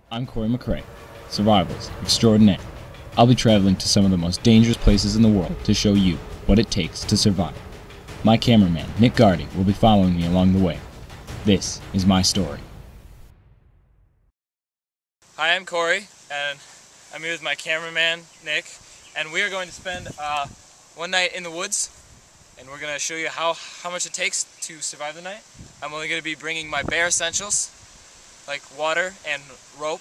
I'm Corey McCrae, survivalist extraordinaire. I'll be traveling to some of the most dangerous places in the world to show you what it takes to survive. My cameraman, Nick Gardy, will be following me along the way. This is my story. Hi, I'm Corey, and I'm here with my cameraman, Nick, and we are going to spend one night in the woods, and we're going to show you how much it takes to survive the night. I'm only going to be bringing my bare essentials, like water and rope.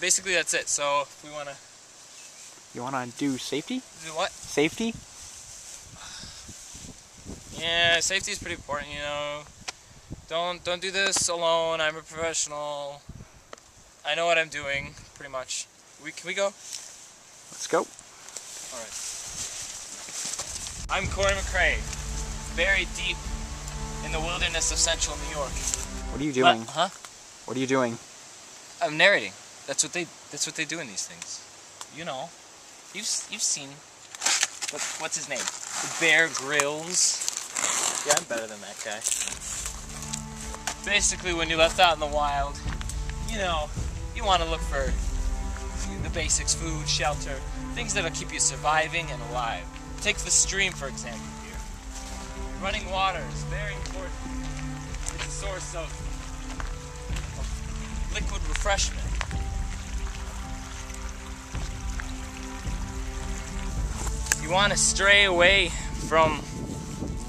Basically, that's it. So, if we want to... You want to do safety? Do what? Safety? Yeah, safety is pretty important, you know. Don't do this alone. I'm a professional. I know what I'm doing, pretty much. Can we go? Let's go. Alright. I'm Corey McCrae, buried deep in the wilderness of central New York. What are you doing? Huh? What are you doing? I'm narrating. That's what they do in these things. You know. You've seen what's his name? Bear Grylls. Yeah, I'm better than that guy. Basically, when you're left out in the wild, you know, you want to look for the basics: food, shelter, things that'll keep you surviving and alive. Take the stream, for example, here. Running water is very important. It's a source of liquid refreshment. You want to stray away from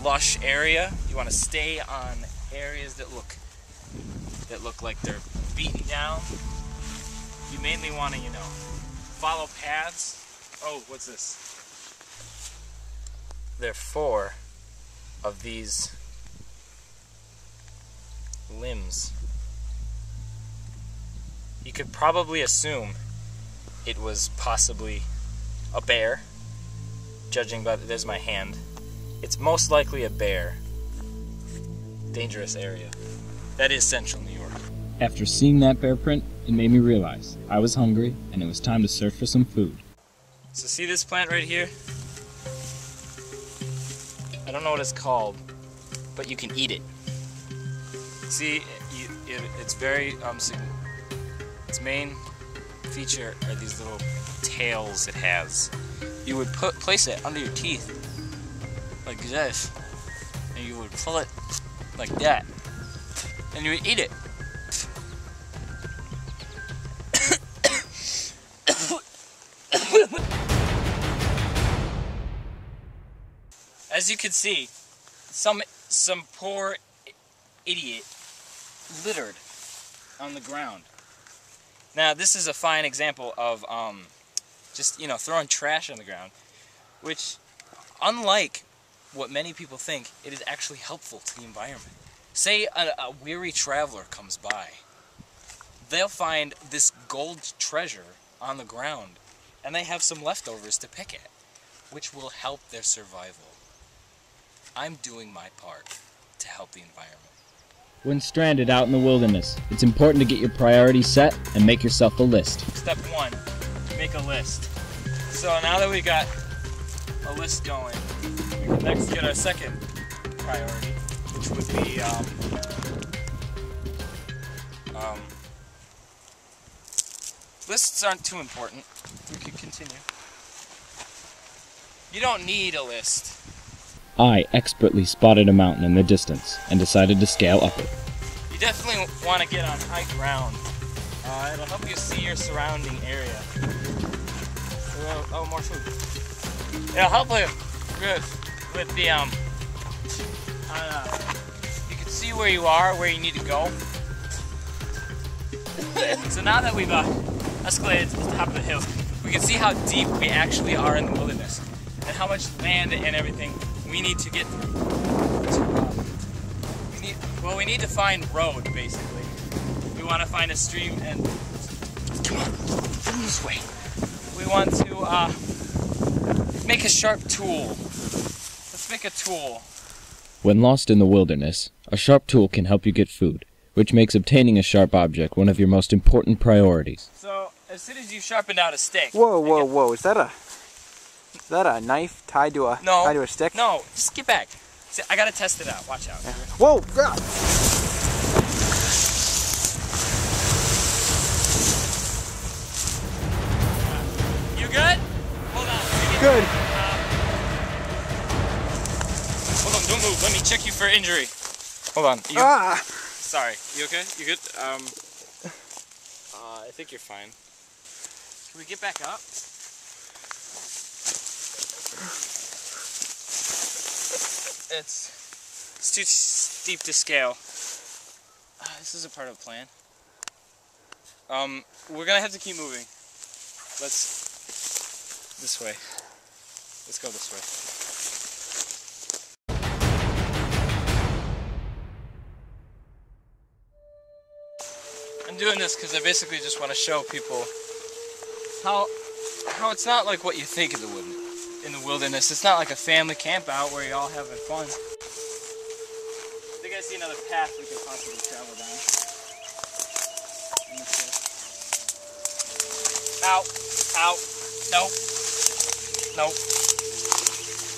lush area. You want to stay on areas that look like they're beaten down. You mainly want to, you know, follow paths. Oh, what's this? There are 4 of these limbs. You could probably assume it was possibly a bear, judging by there's my hand. It's most likely a bear. Dangerous area. That is central New York. After seeing that bear print, it made me realize I was hungry and it was time to search for some food. So see this plant right here? I don't know what it's called, but you can eat it. See, it's very, its main feature are these little tails it has. You would place it under your teeth, like this, and you would pull it like that, and you would eat it. As you can see, some poor idiot littered on the ground. Now, this is a fine example of just, you know, throwing trash on the ground, which, unlike what many people think, it is actually helpful to the environment. Say a weary traveler comes by. They'll find this gold treasure on the ground, and they have some leftovers to pick at, which will help their survival. I'm doing my part to help the environment. When stranded out in the wilderness, it's important to get your priorities set and make yourself a list. Step 1, make a list. So now that we got a list going, we can next get our second priority, which would be lists aren't too important. We could continue. You don't need a list. I expertly spotted a mountain in the distance and decided to scale up it. You definitely want to get on high ground. It'll help you see your surrounding area. Oh, more food. It'll help with the you can see where you are, where you need to go. So now that we've escalated to the top of the hill, we can see how deep we actually are in the wilderness and how much land and everything we need to get through. We need to find road, basically. We want to find a stream and... Come on this way. We want to make a sharp tool. Let's make a tool. When lost in the wilderness, a sharp tool can help you get food, which makes obtaining a sharp object one of your most important priorities. So, as soon as you sharpened out a stick... Whoa. Is that a knife tied to a stick? No, just get back. See, I gotta test it out. Watch out. Yeah. Whoa! God. good. Hold on, don't move. Let me check you for injury. Hold on. Sorry. You okay? You good? I think you're fine. Can we get back up? It's too steep to scale. This is a part of the plan. We're gonna have to keep moving. This way. Let's go this way. I'm doing this because I basically just want to show people how it's not like what you think in the wilderness. It's not like a family camp out where you're all having fun. I think I see another path we could possibly travel down. Ow! Ow! Nope. Nope.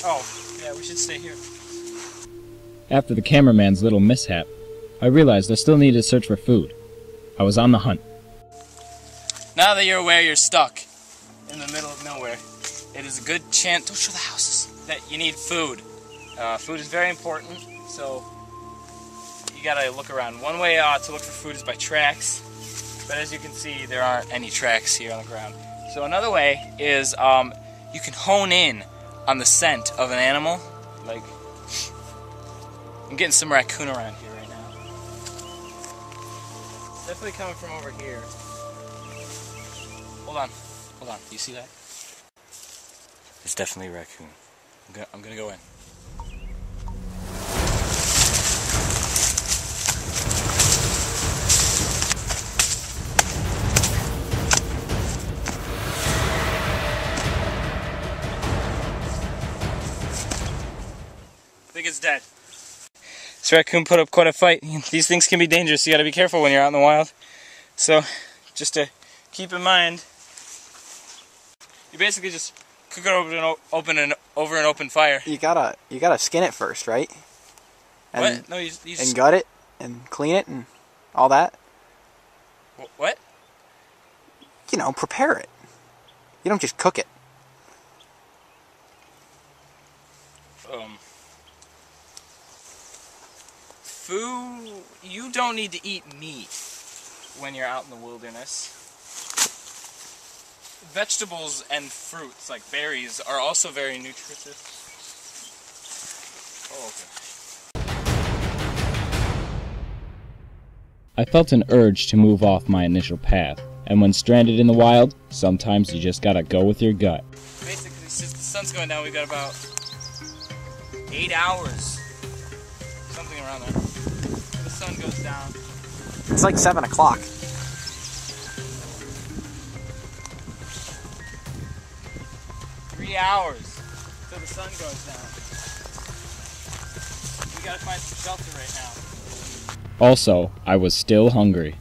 Oh, yeah, we should stay here. After the cameraman's little mishap, I realized I still needed to search for food. I was on the hunt. Now that you're aware you're stuck in the middle of nowhere, it is a good chance, don't show the houses, that you need food. Food is very important, so you gotta look around. One way to look for food is by tracks, but as you can see, there aren't any tracks here on the ground. So another way is you can hone in on the scent of an animal. Like, I'm getting some raccoon around here right now. It's definitely coming from over here. Hold on. Hold on. Do you see that? It's definitely a raccoon. I'm gonna go in. I think it's dead. This raccoon put up quite a fight. These things can be dangerous. You gotta be careful when you're out in the wild. So, just to keep in mind, you basically just cook it over an open fire. You gotta skin it first, right? And, what? No, you just... And gut it and clean it and all that. What? You know, prepare it. You don't just cook it. Food, you don't need to eat meat when you're out in the wilderness. Vegetables and fruits, like berries, are also very nutritious. Oh, okay. I felt an urge to move off my initial path, and when stranded in the wild, sometimes you just gotta go with your gut. Basically, since the sun's going down, we've got about 8 hours. Something around there. The sun goes down. It's like 7 o'clock. 3 hours till the sun goes down. We gotta find some shelter right now. Also, I was still hungry.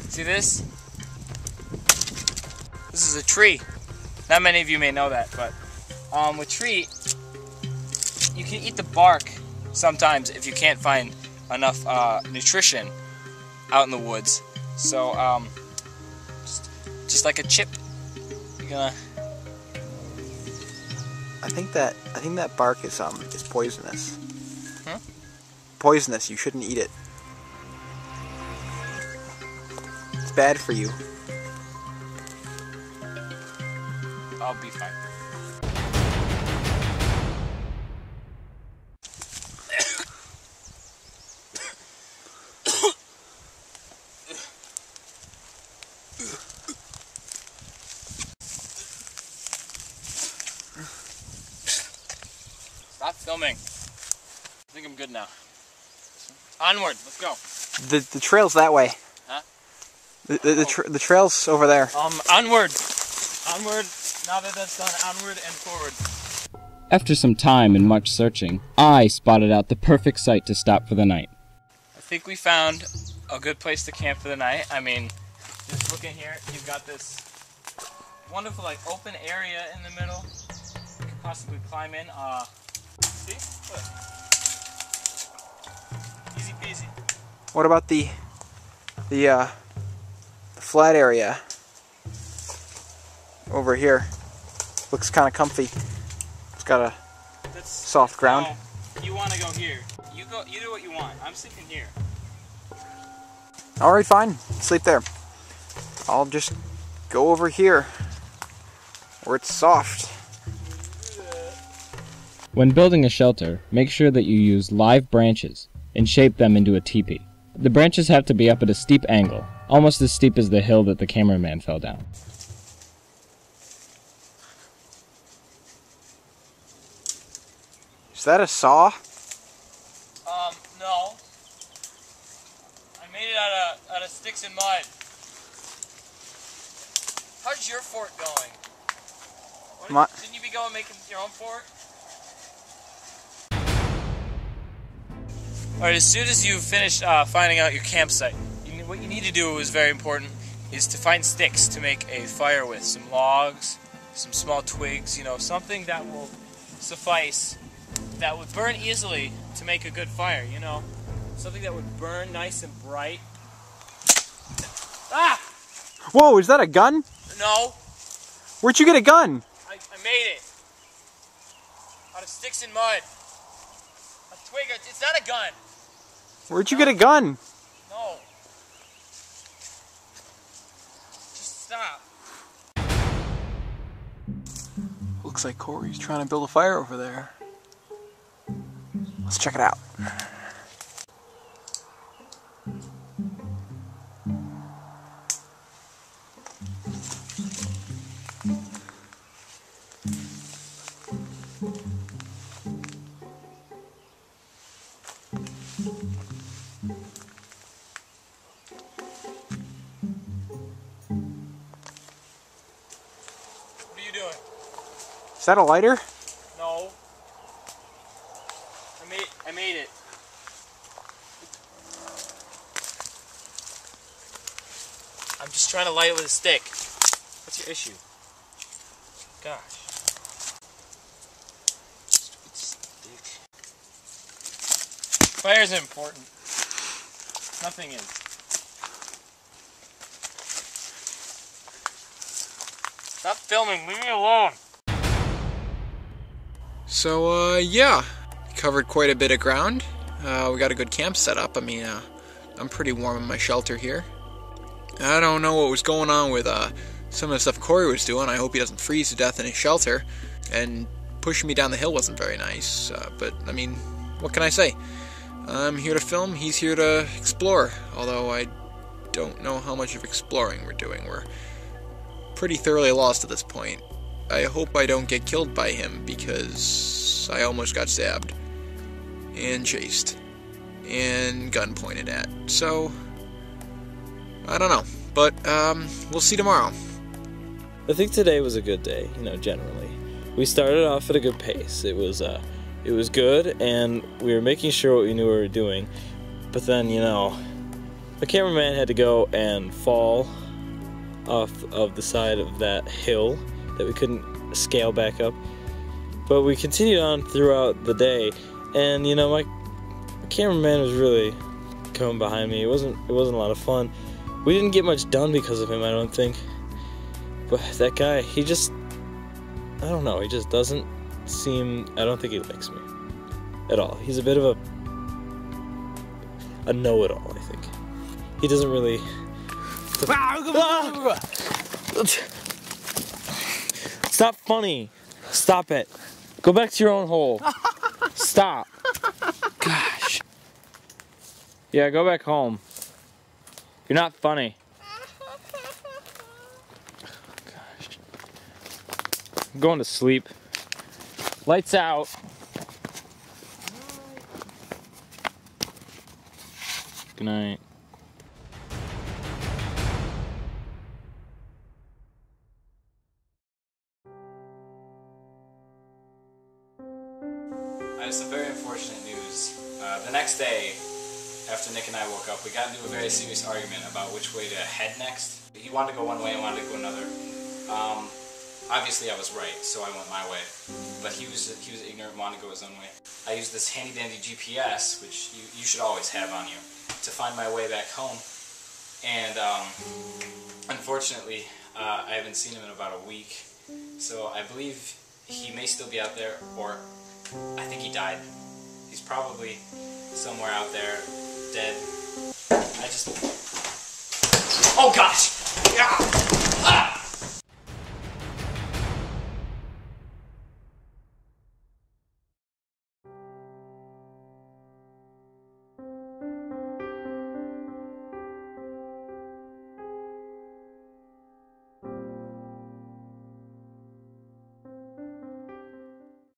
See this? This is a tree. Not many of you may know that, but with tree, you can eat the bark sometimes if you can't find enough nutrition out in the woods. So just like a chip, you're gonna. I think that bark is poisonous. Hmm? Poisonous. You shouldn't eat it. It's bad for you. I'll be fine. Stop filming. I think I'm good now. Onward, let's go. The trail's that way. Huh? The trail's over there. Onward. Onward. Now that that's done, onward and forward. After some time and much searching, I spotted out the perfect site to stop for the night. I think we found a good place to camp for the night. I mean, just looking here, you've got this wonderful like open area in the middle. You could possibly climb in. See? Look. Easy peasy. What about the flat area over here? Looks kind of comfy. It's got a soft ground. No, you want to go here. You go. You do what you want. I'm sleeping here. Alright, fine. Sleep there. I'll just go over here where it's soft. When building a shelter, make sure that you use live branches and shape them into a teepee. The branches have to be up at a steep angle, almost as steep as the hill that the cameraman fell down. Is that a saw? No. I made it out of sticks and mud. How's your fort going? Didn't you be going making your own fort? Alright, as soon as you finish finding out your campsite, what you need to do is very important, is to find sticks to make a fire with. Some logs, some small twigs, you know, something that will suffice, that would burn easily to make a good fire, you know. Something that would burn nice and bright. Ah! Whoa, is that a gun? No. Where'd you get a gun? I made it. Out of sticks and mud. A twig, it's not a gun. Where'd you get a gun? No. Just stop. Looks like Corey's trying to build a fire over there. Let's check it out. What are you doing? Is that a lighter? No. I made it. I'm just trying to light it with a stick. What's your issue? Gosh. Stupid stick. Fire isn't important. Nothing is. Stop filming, leave me alone. So, yeah, covered quite a bit of ground. We got a good camp set up. I mean, I'm pretty warm in my shelter here. I don't know what was going on with some of the stuff Corey was doing. I hope he doesn't freeze to death in his shelter. And pushing me down the hill wasn't very nice. But, I mean, what can I say? I'm here to film, he's here to explore. Although I don't know how much of exploring we're doing. We're pretty thoroughly lost at this point. I hope I don't get killed by him, because I almost got stabbed and chased and gun pointed at. So I don't know, but we'll see tomorrow. I think today was a good day, you know, generally. We started off at a good pace. It was good, and we were making sure what we knew we were doing. But then, you know, the cameraman had to go and fall off of the side of that hill that we couldn't scale back up. But we continued on throughout the day, and you know, my cameraman was really coming behind me. It wasn't a lot of fun. We didn't get much done because of him, I don't think. But that guy, he just, I don't know, he just doesn't seem, I don't think he likes me at all. He's a bit of a know-it-all, I think. He doesn't really... Stop funny. Stop it. Go back to your own hole. Stop. Gosh. Yeah, go back home. You're not funny. Gosh. I'm going to sleep. Lights out. Good night. I have some very unfortunate news. The next day, after Nick and I woke up, we got into a very serious argument about which way to head next. He wanted to go one way, I wanted to go another. Obviously I was right, so I went my way. But he was ignorant, wanted to go his own way. I used this handy dandy GPS, which you should always have on you, to find my way back home. And unfortunately, I haven't seen him in about a week. So I believe he may still be out there, or I think he died. He's probably somewhere out there, dead. Oh gosh! Yeah.